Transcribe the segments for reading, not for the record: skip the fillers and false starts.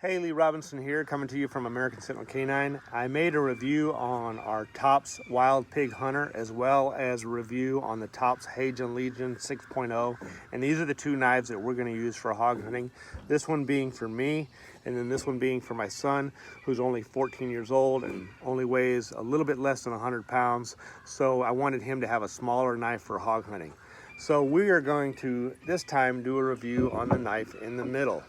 Hey, Lee Robinson here, coming to you from American Sentinel Canine. I made a review on our Tops Wild Pig Hunter as well as a review on the Tops Hazen Legion 6.0, and these are the two knives that we're going to use for hog hunting. This one being for me, and then this one being for my son, who's only 14 years old and only weighs a little bit less than 100 pounds. So I wanted him to have a smaller knife for hog hunting. So we are going to, this time, do a review on the knife in the middle.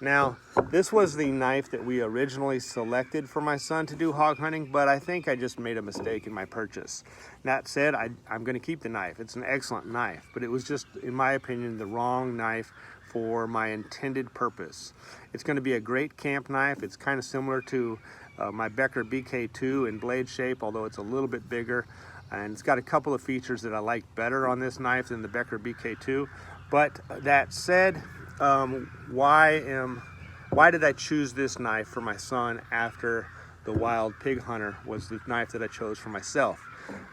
Now, this was the knife that we originally selected for my son to do hog hunting, but I think I just made a mistake in my purchase. That said, I'm going to keep the knife. It's an excellent knife, but it was just, in my opinion, the wrong knife for my intended purpose. It's going to be a great camp knife. It's kind of similar to my Becker BK2 in blade shape, although it's a little bit bigger. And it's got a couple of features that I like better on this knife than the Becker BK2. But that said, why did I choose this knife for my son after the Wild Pig Hunter was the knife that I chose for myself?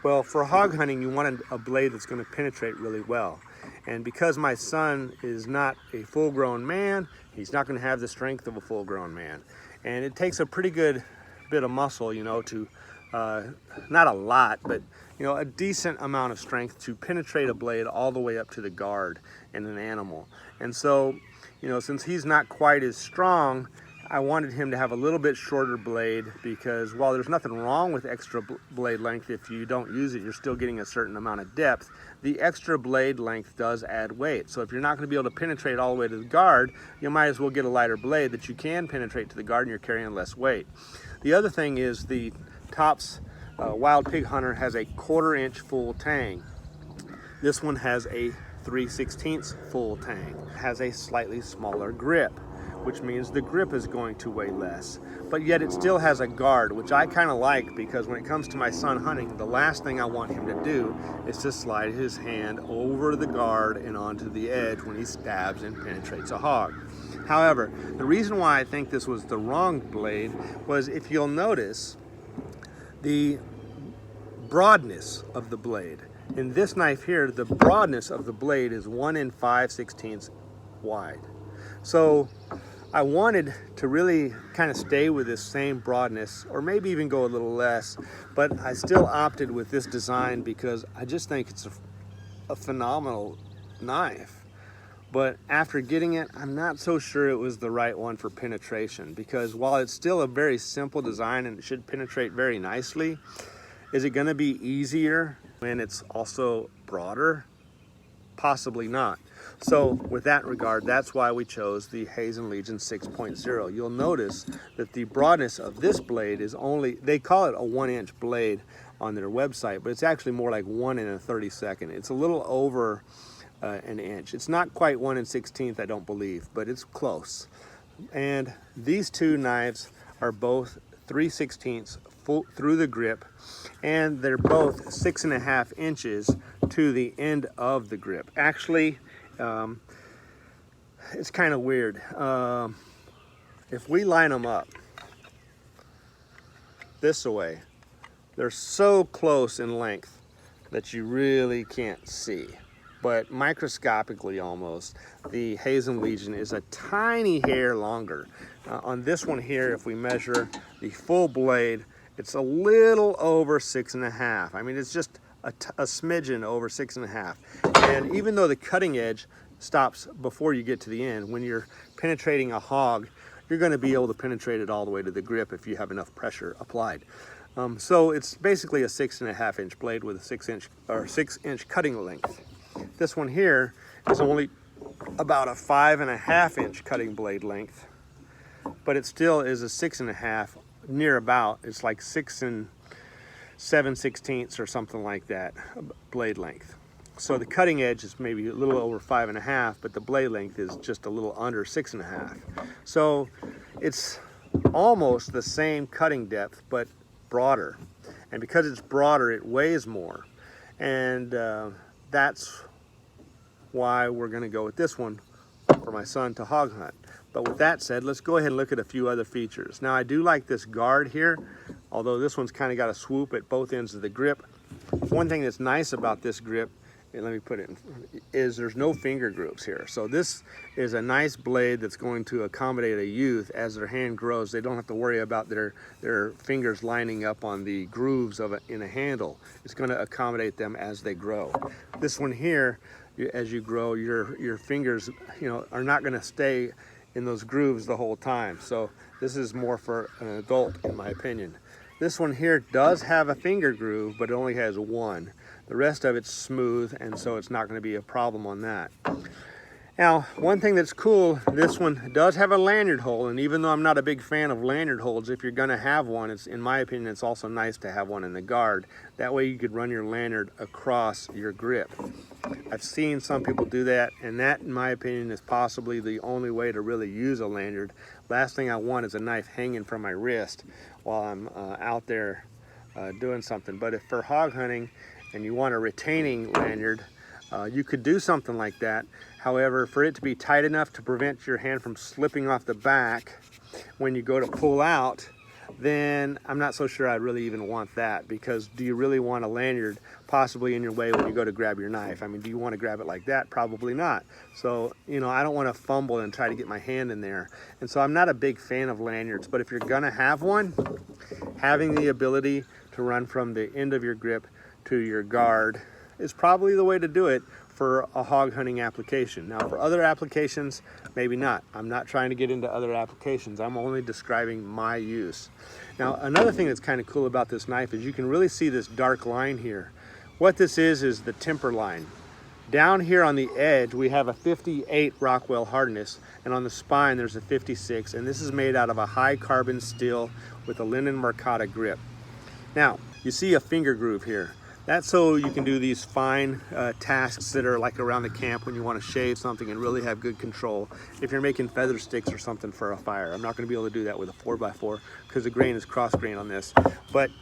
Well, for hog hunting, you want a blade that's going to penetrate really well. And because my son is not a full-grown man, he's not going to have the strength of a full-grown man. And it takes a pretty good bit of muscle, you know, to, not a lot, but a decent amount of strength to penetrate a blade all the way up to the guard in an animal. And so, since he's not quite as strong, I wanted him to have a little bit shorter blade, because while there's nothing wrong with extra blade length, if you don't use it, you're still getting a certain amount of depth. The extra blade length does add weight. So if you're not going to be able to penetrate all the way to the guard, you might as well get a lighter blade that you can penetrate to the guard and you're carrying less weight. The other thing is the Tops Wild Pig Hunter has a 1/4 inch full tang. This one has a 3/16 full tang. It has a slightly smaller grip, which means the grip is going to weigh less. But yet it still has a guard, which I kind of like, because when it comes to my son hunting, the last thing I want him to do is to slide his hand over the guard and onto the edge when he stabs and penetrates a hog. However, the reason why I think this was the wrong blade was, if you'll notice, the broadness of the blade. In this knife here, the broadness of the blade is 1 5/16 wide. So I wanted to really kind of stay with this same broadness, or maybe even go a little less, but I still opted with this design because I just think it's a phenomenal knife. But after getting it, I'm not so sure it was the right one for penetration, because while it's still a very simple design and it should penetrate very nicely, is it going to be easier when it's also broader? Possibly not. So with that regard, that's why we chose the Hazen Legion 6.0. You'll notice that the broadness of this blade is only, they call it a 1-inch blade on their website, but it's actually more like 1 1/32. It's a little over an inch. It's not quite 1 1/16, I don't believe, but it's close. And these two knives are both 3/16 full through the grip, and they're both 6.5 inches to the end of the grip. Actually, it's kind of weird. If we line them up this way, they're so close in length that you really can't see. But microscopically almost, the Hazen Legion is a tiny hair longer. On this one here, if we measure the full blade, it's a little over 6.5. I mean, it's just a smidgen over 6.5. And even though the cutting edge stops before you get to the end, when you're penetrating a hog, you're going to be able to penetrate it all the way to the grip if you have enough pressure applied. So it's basically a 6.5 inch blade with a 6 inch cutting length. This one here is only about a 5.5 inch cutting blade length, but it still is a 6.5, near about. It's like 6 7/16 or something like that blade length. So the cutting edge is maybe a little over 5.5, but the blade length is just a little under 6.5. So it's almost the same cutting depth, but broader. And because it's broader, it weighs more. And that's why we're going to go with this one for my son to hog hunt. But with that said, let's go ahead and look at a few other features. Now, I do like this guard here, although this one's kind of got a swoop at both ends of the grip. One thing that's nice about this grip let me put it in, is there's no finger grooves here. So this is a nice blade that's going to accommodate a youth as their hand grows. They don't have to worry about their fingers lining up on the grooves of in a handle. It's going to accommodate them as they grow. This one here, as you grow, your fingers, are not going to stay in those grooves the whole time. So this is more for an adult, in my opinion. This one here does have a finger groove, but it only has one. The rest of it's smooth, and so it's not going to be a problem on that. Now, one thing that's cool, this one does have a lanyard hole, and even though I'm not a big fan of lanyard holes, if you're going to have one, in my opinion, it's also nice to have one in the guard. That way you could run your lanyard across your grip. I've seen some people do that, and that, in my opinion, is possibly the only way to really use a lanyard. Last thing I want is a knife hanging from my wrist while I'm out there doing something. But if for hog hunting and you want a retaining lanyard, you could do something like that. However, for it to be tight enough to prevent your hand from slipping off the back when you go to pull out, then I'm not so sure I'd really even want that, because do you really want a lanyard possibly in your way when you go to grab your knife? I mean, do you want to grab it like that? Probably not. So, I don't want to fumble and try to get my hand in there. And so I'm not a big fan of lanyards, but if you're going to have one, having the ability to run from the end of your grip to your guard is probably the way to do it for a hog hunting application. Now, for other applications, maybe not. I'm not trying to get into other applications. I'm only describing my use. Now, another thing that's kind of cool about this knife is you can really see this dark line here. What this is the temper line. Down here on the edge, we have a 58 Rockwell hardness, and on the spine, there's a 56, and this is made out of a high carbon steel with a linen marcata grip. Now, you see a finger groove here. That's so you can do these fine tasks that are like around the camp when you want to shave something and really have good control. If you're making feather sticks or something for a fire, I'm not going to be able to do that with a 4x4 because the grain is cross grain on this. But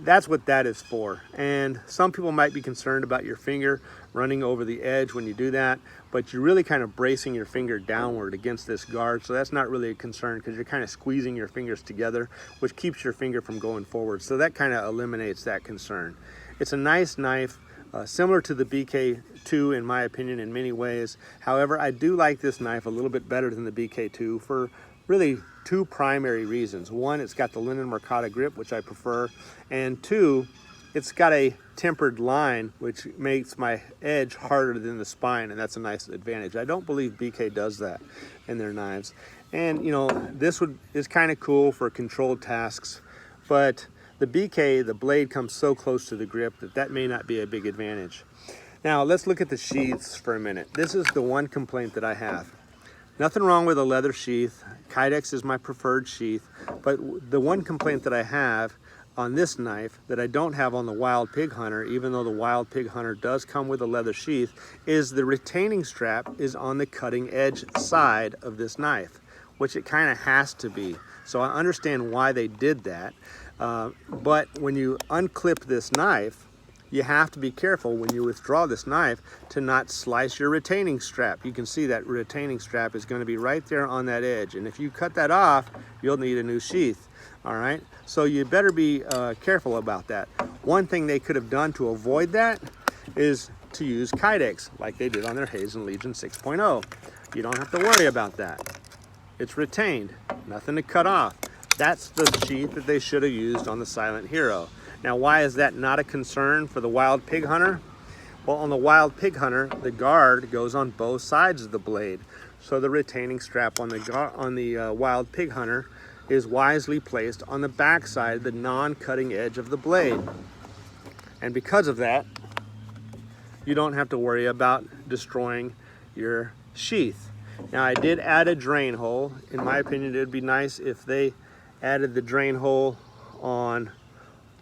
that's what that is for. And some people might be concerned about your finger running over the edge when you do that, but you're really kind of bracing your finger downward against this guard, so that's not really a concern because you're kind of squeezing your fingers together, which keeps your finger from going forward. So that kind of eliminates that concern. It's a nice knife, similar to the BK2 in my opinion in many ways. However, I do like this knife a little bit better than the BK2 for really two primary reasons. One, it's got the linen marcata grip, which I prefer, and two, it's got a tempered line, which makes my edge harder than the spine, and that's a nice advantage. I don't believe BK does that in their knives. And this is kind of cool for controlled tasks, but the BK, the blade comes so close to the grip that may not be a big advantage. Now let's look at the sheaths for a minute. This is the one complaint that I have. Nothing wrong with a leather sheath. Kydex is my preferred sheath, but the one complaint that I have on this knife that I don't have on the Wild Pig Hunter, even though the Wild Pig Hunter does come with a leather sheath, is the retaining strap is on the cutting edge side of this knife, which it kind of has to be. So I understand why they did that, but when you unclip this knife, you have to be careful when you withdraw this knife to not slice your retaining strap. You can see that retaining strap is going to be right there on that edge, and if you cut that off, you'll need a new sheath. All right, so you better be careful about that. One thing they could have done to avoid that is to use Kydex like they did on their Hazen Legion 6.0. You don't have to worry about that. It's retained, nothing to cut off. That's the sheath that they should have used on the Silent Hero. Now, why is that not a concern for the Wild Pig Hunter? Well, on the Wild Pig Hunter, the guard goes on both sides of the blade. So the retaining strap on the Wild Pig Hunter is wisely placed on the back side, the non-cutting edge of the blade. And because of that, you don't have to worry about destroying your sheath. Now, I did add a drain hole. In my opinion, it would be nice if they added the drain hole on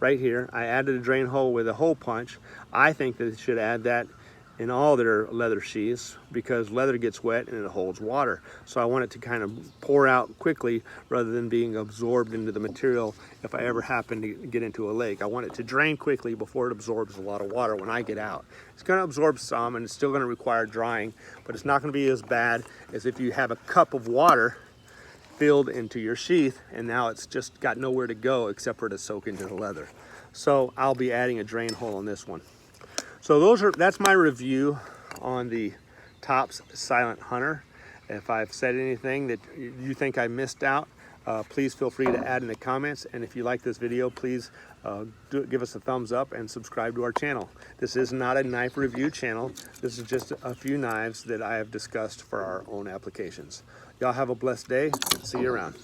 right here. I added a drain hole with a hole punch. I think they should add that in all their leather sheaths because leather gets wet and it holds water. So I want it to kind of pour out quickly rather than being absorbed into the material if I ever happen to get into a lake. I want it to drain quickly before it absorbs a lot of water when I get out. It's going to absorb some and it's still going to require drying, but it's not going to be as bad as if you have a cup of water filled into your sheath and now it's just got nowhere to go except for to soak into the leather. So I'll be adding a drain hole on this one. So that's my review on the Tops Silent Hunter. If I've said anything that you think I missed out, please feel free to add in the comments. And if you like this video, please give us a thumbs up and subscribe to our channel. This is not a knife review channel. This is just a few knives that I have discussed for our own applications. Y'all have a blessed day. See you around.